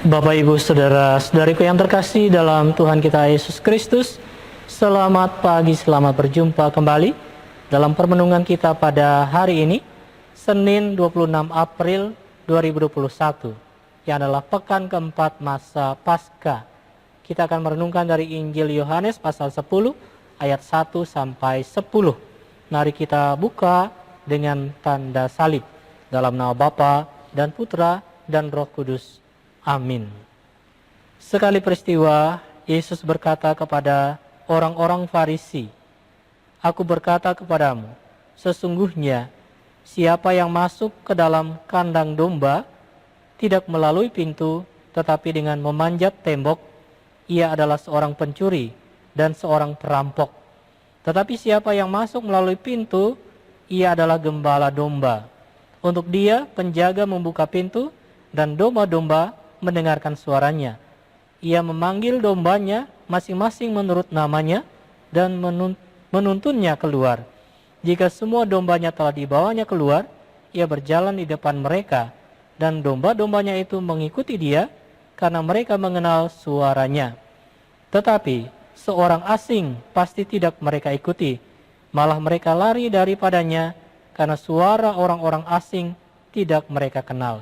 Bapak, Ibu, Saudara-saudariku yang terkasih dalam Tuhan kita Yesus Kristus, selamat pagi, selamat berjumpa kembali dalam permenungan kita pada hari ini, Senin 26 April 2021, yang adalah pekan keempat masa Paskah. Kita akan merenungkan dari Injil Yohanes pasal 10 ayat 1 sampai 10. Mari kita buka dengan tanda salib. Dalam nama Bapa dan Putra dan Roh Kudus. Amin. Sekali peristiwa, Yesus berkata kepada orang-orang Farisi, "Aku berkata kepadamu, sesungguhnya siapa yang masuk ke dalam kandang domba tidak melalui pintu, tetapi dengan memanjat tembok, ia adalah seorang pencuri dan seorang perampok. Tetapi siapa yang masuk melalui pintu, ia adalah gembala domba. Untuk dia, penjaga membuka pintu, dan domba-domba mendengarkan suaranya. Ia memanggil dombanya masing-masing menurut namanya dan menuntunnya keluar. Jika semua dombanya telah dibawanya keluar, ia berjalan di depan mereka, dan domba-dombanya itu mengikuti dia karena mereka mengenal suaranya. Tetapi seorang asing pasti tidak mereka ikuti, malah mereka lari daripadanya karena suara orang-orang asing tidak mereka kenal."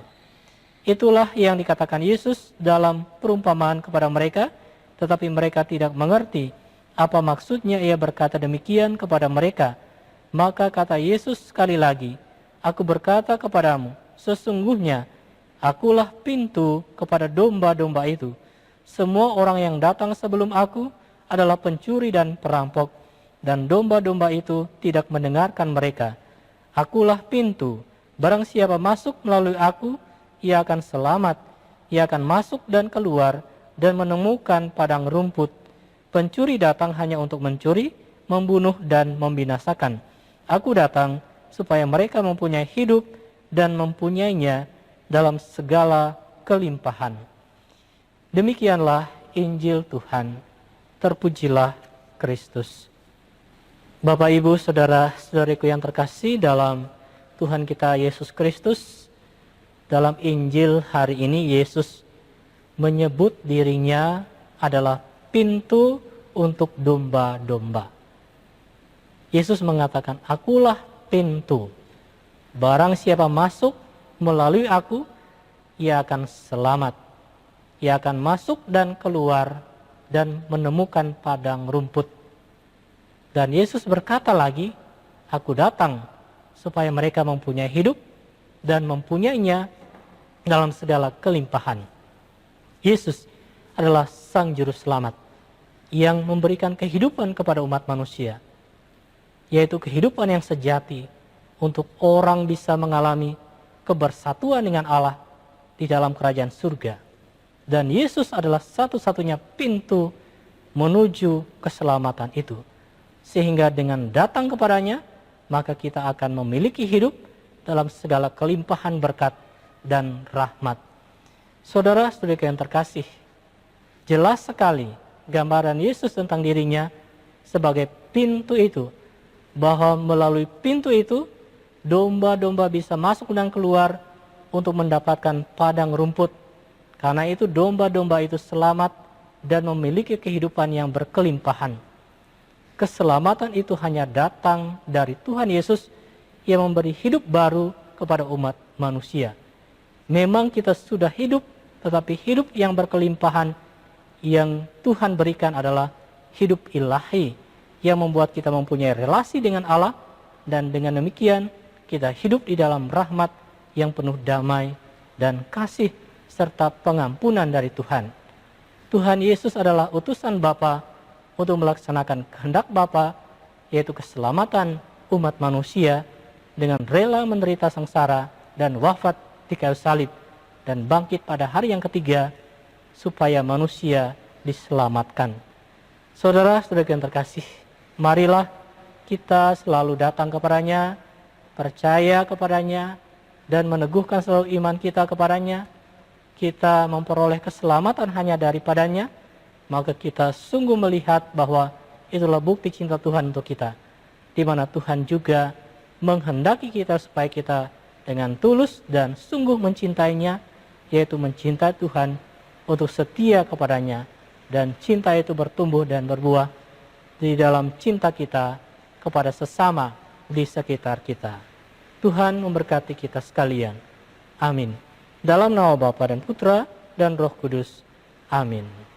Itulah yang dikatakan Yesus dalam perumpamaan kepada mereka, tetapi mereka tidak mengerti apa maksudnya ia berkata demikian kepada mereka. Maka kata Yesus sekali lagi, "Aku berkata kepadamu, sesungguhnya akulah pintu kepada domba-domba itu. Semua orang yang datang sebelum aku adalah pencuri dan perampok, dan domba-domba itu tidak mendengarkan mereka. Akulah pintu, barang siapa masuk melalui aku, ia akan selamat, ia akan masuk dan keluar dan menemukan padang rumput. Pencuri datang hanya untuk mencuri, membunuh dan membinasakan. Aku datang supaya mereka mempunyai hidup dan mempunyainya dalam segala kelimpahan." Demikianlah Injil Tuhan. Terpujilah Kristus. Bapak, Ibu, Saudara-saudariku yang terkasih dalam Tuhan kita Yesus Kristus, dalam Injil hari ini Yesus menyebut dirinya adalah pintu untuk domba-domba. Yesus mengatakan, "Akulah pintu. Barang siapa masuk melalui aku, ia akan selamat. Ia akan masuk dan keluar dan menemukan padang rumput." Dan Yesus berkata lagi, "Aku datang supaya mereka mempunyai hidup dan mempunyainya dalam segala kelimpahan." Yesus adalah Sang Juru Selamat yang memberikan kehidupan kepada umat manusia, yaitu kehidupan yang sejati untuk orang bisa mengalami kebersatuan dengan Allah di dalam kerajaan surga. Dan Yesus adalah satu-satunya pintu menuju keselamatan itu. Sehingga dengan datang kepadanya, maka kita akan memiliki hidup dalam segala kelimpahan berkat dan rahmat. Saudara-saudari yang terkasih, jelas sekali gambaran Yesus tentang dirinya sebagai pintu itu, bahwa melalui pintu itu domba-domba bisa masuk dan keluar untuk mendapatkan padang rumput. Karena itu domba-domba itu selamat dan memiliki kehidupan yang berkelimpahan. Keselamatan itu hanya datang dari Tuhan Yesus yang memberi hidup baru kepada umat manusia. Memang kita sudah hidup, tetapi hidup yang berkelimpahan yang Tuhan berikan adalah hidup ilahi yang membuat kita mempunyai relasi dengan Allah, dan dengan demikian kita hidup di dalam rahmat yang penuh damai dan kasih serta pengampunan dari Tuhan. Tuhan Yesus adalah utusan Bapa untuk melaksanakan kehendak Bapa, yaitu keselamatan umat manusia, dengan rela menderita sengsara dan wafat di kayu salib dan bangkit pada hari yang ketiga supaya manusia diselamatkan. Saudara-saudara yang terkasih, marilah kita selalu datang kepadanya, percaya kepadanya, dan meneguhkan selalu iman kita kepadanya. Kita memperoleh keselamatan hanya daripadanya, maka kita sungguh melihat bahwa itulah bukti cinta Tuhan untuk kita, di mana Tuhan juga menghendaki kita supaya kita dengan tulus dan sungguh mencintainya, yaitu mencintai Tuhan untuk setia kepadanya, dan cinta itu bertumbuh dan berbuah di dalam cinta kita kepada sesama di sekitar kita. Tuhan memberkati kita sekalian. Amin. Dalam nama Bapa dan Putra dan Roh Kudus. Amin.